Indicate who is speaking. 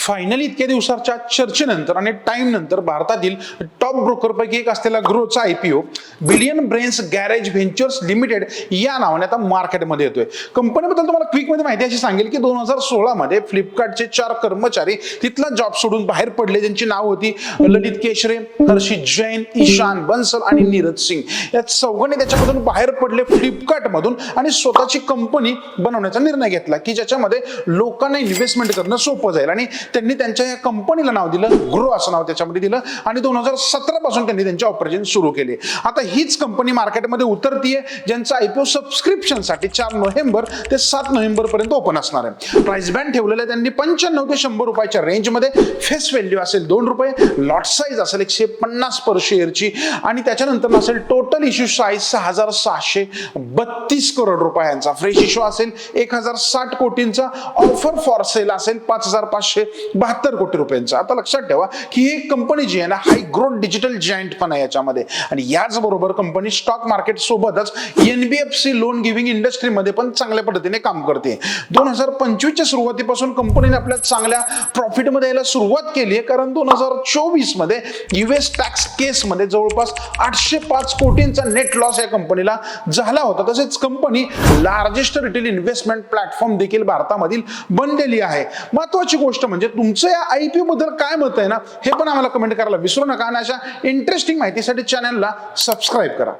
Speaker 1: Finally इतक्या दिवसाच्या चर्चेनंतर आणि टाइम नंतर भारतातील टॉप ब्रोकर पैकी एक असलेला ग्रोचा IPO billion brains garage ventures limited या नावाने आता मार्केटमध्ये येतोय. कंपनीबद्दल तुम्हाला क्विकमध्ये माहिती अशी सांगेल की 2016 मध्ये फ्लिपकार्टचे 4 कर्मचारी तिथला जॉब सोडून बाहेर पडले, ज्यांची नाव होती ललित केशरे, हर्षित जैन, ईशान बन्सल आणि नीरज सिंग. या चौघांनी त्याच्यामधून बाहेर पडले फ्लिपकार्टमधून आणि स्वतःची कंपनी बनवण्याचा निर्णय घेतला की ज्याच्यामध्ये लोकांना इन्व्हेस्टमेंट करणं सोपं जाईल. आणि त्यांनी त्यांच्या या कंपनीला नाव दिलं ग्रो, असं नाव त्याच्यामध्ये दिलं आणि 2017 पासून त्यांनी त्यांचे ऑपरेशन सुरू केले. आता हीच कंपनी मार्केटमध्ये उतरतीये, ज्यांचा आयपीओ सबस्क्रिप्शनसाठी 4 नोव्हेंबर ते 7 नोव्हेंबर पर्यंत ओपन असणार आहे. प्राइस बँड ठेवलेलं आहे त्यांनी 95 ते 100 रुपयाच्या रेंजमध्ये. फेस व्हॅल्यू असेल 2 रुपये, लॉट साईज असेल 150 पर शेअरची आणि त्याच्यानंतर असेल टोटल इश्यू साईज 6732 करोड रुपयांचा. फ्रेश इश्यू असेल 1060 कोटींचा. ऑफर फॉर सेल असेल 5572 कोटी रुपयांचा. आता लक्षात ठेवा की ही कंपनी जी आहे ना, हाय ग्रोथ डिजिटल जायंट पण आहे याच्यामध्ये. आणि याचबरोबर कंपनी स्टॉक मार्केट सोबतच एनबीएफसी लोन गिव्हिंग इंडस्ट्रीमध्ये पण चांगल्या पद्धतीने काम करते. 2025च्या सुरुवातीपासून कंपनीने आपल्या चांगल्या प्रॉफिटमध्ये यायला सुरुवात केली आहे, कारण 2024 मध्ये यूएस टॅक्स केसमध्ये जवळपास 805 कोटींचा नेट लॉस या कंपनीला झाला होता. तसेच company largest retail investment platform देखील भारतामधील बनलेली आहे. महत्वाची गोष्ट म्हणजे तुमचं या आयपीओ बद्दल काय मत आहे ना, हे पण आम्हाला कमेंट करायला विसरू नका आणि अशा इंटरेस्टिंग माहितीसाठी चॅनलला सबस्क्राईब करा.